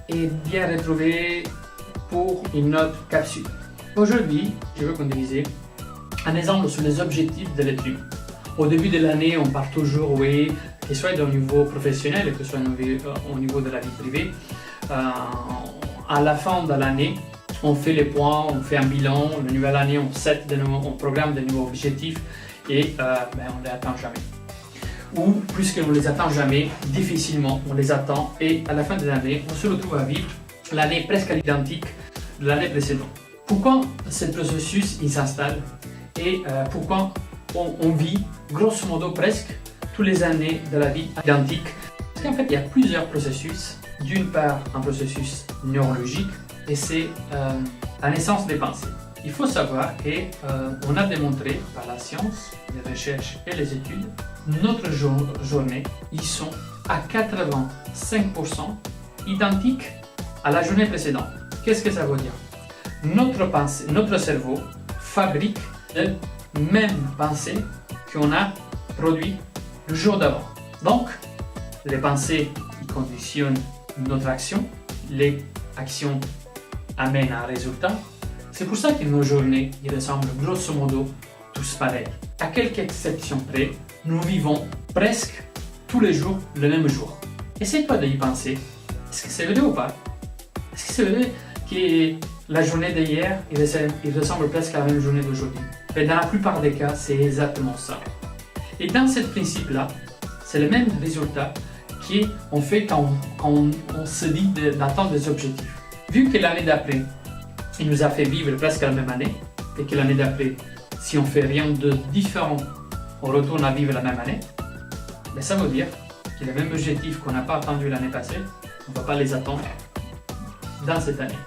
et bien retrouvé pour une autre capsule. Aujourd'hui, je veux qu'on divise un exemple sur les objectifs de l'être humain. Au début de l'année, on part toujours, oui, que ce soit au niveau professionnel, que ce soit au niveau de la vie privée. À la fin de l'année, on fait les points, on fait un bilan. La nouvelle année, on programme de nouveaux objectifs et on ne les atteint jamais. Ou puisqu'on ne les atteint jamais, difficilement on les attend et à la fin de l'année, on se retrouve à vivre l'année presque à l'identique de l'année précédente. Pourquoi ce processus s'installe et pourquoi on vit grosso modo presque toutes les années de la vie identique? Parce qu'en fait, il y a plusieurs processus. D'une part, un processus neurologique et c'est la naissance des pensées. Il faut savoir qu'on a démontré par la science, les recherches et les études, notre journée, ils sont à 85% identiques à la journée précédente. Qu'est-ce que ça veut dire? Notre cerveau fabrique les mêmes pensées qu'on a produites le jour d'avant. Donc, les pensées qui conditionnent notre action, les actions amènent à un résultat. C'est pour ça que nos journées ils ressemblent grosso modo tous pareils. À quelques exceptions près, nous vivons presque tous les jours le même jour. Essaye-toi d'y penser. Est-ce que c'est vrai ou pas? Est-ce que c'est vrai que la journée d'hier il ressemble presque à la même journée d'aujourd'hui? Mais dans la plupart des cas, c'est exactement ça. Et dans ce principe-là, c'est le même résultat qu'on fait quand on se dit d'attendre des objectifs. Vu que l'année d'après, il nous a fait vivre presque la même année, et que l'année d'après, si on ne fait rien de différent, on retourne à vivre la même année, mais ça veut dire que les mêmes objectifs qu'on n'a pas attendus l'année passée, on ne va pas les attendre dans cette année.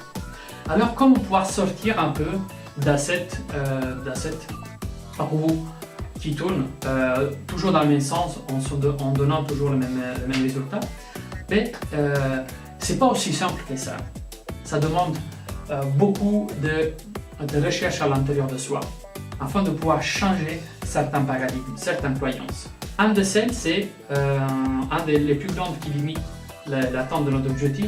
Alors, comment pouvoir sortir un peu de cette roue qui tourne toujours dans le même sens en donnant toujours le même résultat? Mais c'est pas aussi simple que ça. Ça demande beaucoup de recherche à l'intérieur de soi afin de pouvoir changer certains paradigmes, certaines croyances. Un de celles, c'est un des plus grandes qui limite l'atteinte de notre objectif.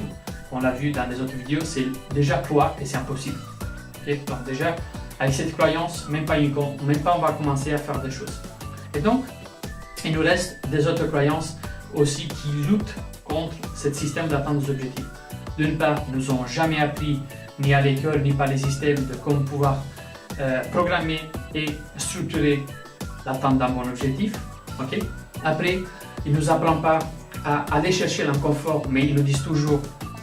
On l'a vu dans les autres vidéos, c'est déjà croire que c'est impossible. Okay? Donc déjà, avec cette croyance, même pas on va commencer à faire des choses. Et donc, il nous reste des autres croyances aussi qui luttent contre ce système d'atteinte des objectifs. D'une part, nous n'ont jamais appris, ni à l'école, ni par les systèmes, de comment pouvoir programmer et structurer l'atteinte d'un bon objectif. Okay? Après, ils ne nous apprennent pas à aller chercher l'inconfort, mais ils nous disent toujours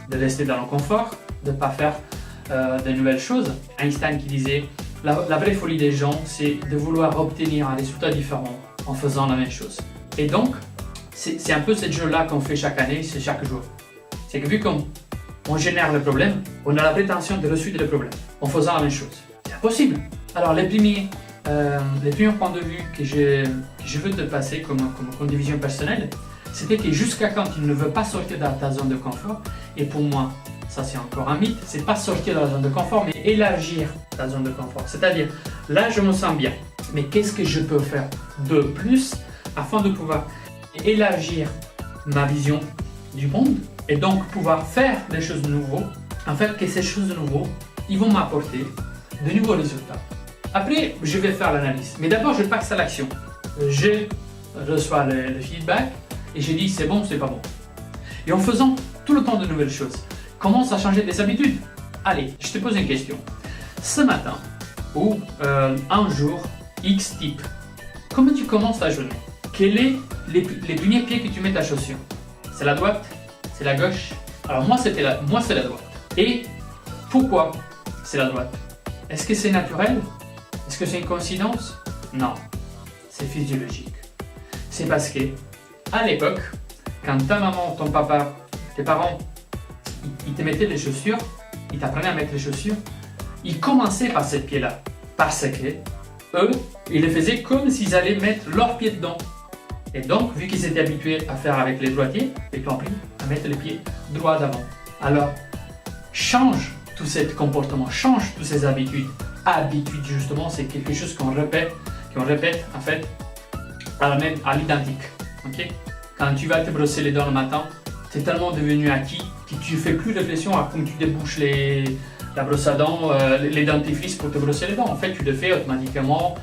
de rester dans le confort, de ne pas faire de nouvelles choses. Einstein qui disait la vraie folie des gens, c'est de vouloir obtenir un résultat différent en faisant la même chose. Et donc, c'est un peu ce jeu-là qu'on fait chaque année, c'est chaque jour. C'est que vu qu'on génère le problème, on a la prétention de résoudre le problème en faisant la même chose. C'est impossible. Alors, les premiers points de vue que je veux te passer comme division personnelle, c'était que jusqu'à quand tu ne veux pas sortir de ta zone de confort, et pour moi, ça c'est encore un mythe, c'est pas sortir de la zone de confort, mais élargir ta zone de confort. C'est-à-dire, là je me sens bien, mais qu'est-ce que je peux faire de plus afin de pouvoir élargir ma vision du monde et donc pouvoir faire des choses de nouveau, en fait que ces choses de nouveau, ils vont m'apporter de nouveaux résultats. Après, je vais faire l'analyse, mais d'abord je passe à l'action. Je reçois le feedback et je dis c'est bon, c'est pas bon. Et en faisant tout le temps de nouvelles choses, commence à changer des habitudes. Allez, je te pose une question. Ce matin, ou un jour X type, comment tu commences ta journée? Quels sont les premiers pieds que tu mets ta chaussure? C'est la droite? C'est la gauche? Alors moi, c'est la droite. Et pourquoi c'est la droite? Est-ce que c'est naturel? Est-ce que c'est une coïncidence? Non, c'est physiologique. C'est parce que, à l'époque, quand ta maman, ton papa, tes parents, ils te mettaient des chaussures, ils t'apprenaient à mettre les chaussures, ils commençaient par ces pieds-là. Parce que, eux, ils le faisaient comme s'ils allaient mettre leurs pieds dedans. Et donc, vu qu'ils étaient habitués à faire avec les droitiers, ils t'ont appris à mettre les pieds droits d'avant. Alors, change tout ce comportement, change toutes ces habitudes. Habitude, justement, c'est quelque chose qu'on répète en fait à l'identique. Okay? Quand tu vas te brosser les dents le matin, c'est tellement devenu acquis que tu ne fais plus réflexion à comment tu débouches la brosse à dents, les dentifrices pour te brosser les dents. En fait, tu le fais automatiquement,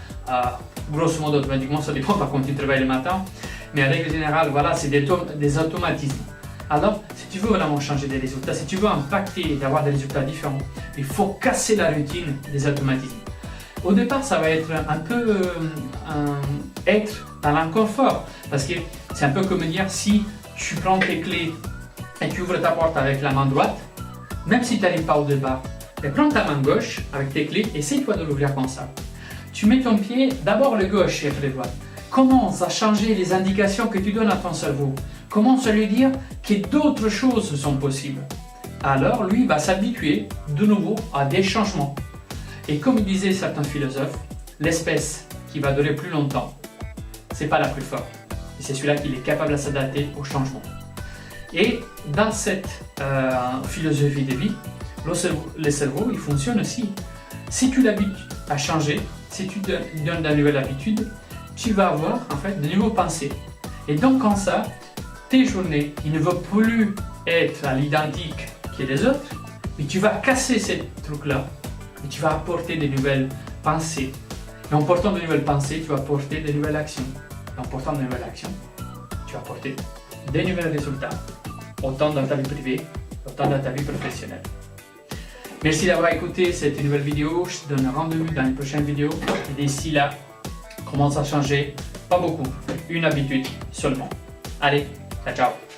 grosso modo automatiquement, ça dépend par contre tu travailles le matin. Mais en règle générale, voilà, c'est des automatismes. Alors, si tu veux vraiment changer des résultats, si tu veux impacter et avoir des résultats différents, il faut casser la routine des automatismes. Au départ, ça va être un peu être dans l'inconfort, parce que c'est un peu comme dire si tu prends tes clés et tu ouvres ta porte avec la main droite, même si tu n'arrives pas au départ, prends ta main gauche avec tes clés, essaye-toi de l'ouvrir comme ça. Tu mets ton pied, d'abord le gauche et après le droit. Commence à changer les indications que tu donnes à ton cerveau. Commence à lui dire que d'autres choses sont possibles. Alors lui va s'habituer de nouveau à des changements. Et comme disaient certains philosophes, l'espèce qui va durer plus longtemps, c'est pas la plus forte. Et c'est celui-là qui est capable de s'adapter au changement. Et dans cette philosophie de vie, le cerveau, il fonctionne aussi. Si tu l'habitues à changer, si tu donnes de nouvelles habitudes, tu vas avoir en fait de nouveaux pensées. Et donc comme ça, tes journées, ils ne vont plus être à l'identique que les autres, mais tu vas casser ces trucs-là et tu vas apporter de nouvelles pensées. Et en portant de nouvelles pensées, tu vas apporter de nouvelles actions. Et en portant de nouvelles actions, tu vas apporter de nouveaux résultats, autant dans ta vie privée, autant dans ta vie professionnelle. Merci d'avoir écouté cette nouvelle vidéo. Je te donne rendez-vous dans une prochaine vidéo. Et d'ici là, commence à changer, pas beaucoup, une habitude seulement. Allez, ciao ciao.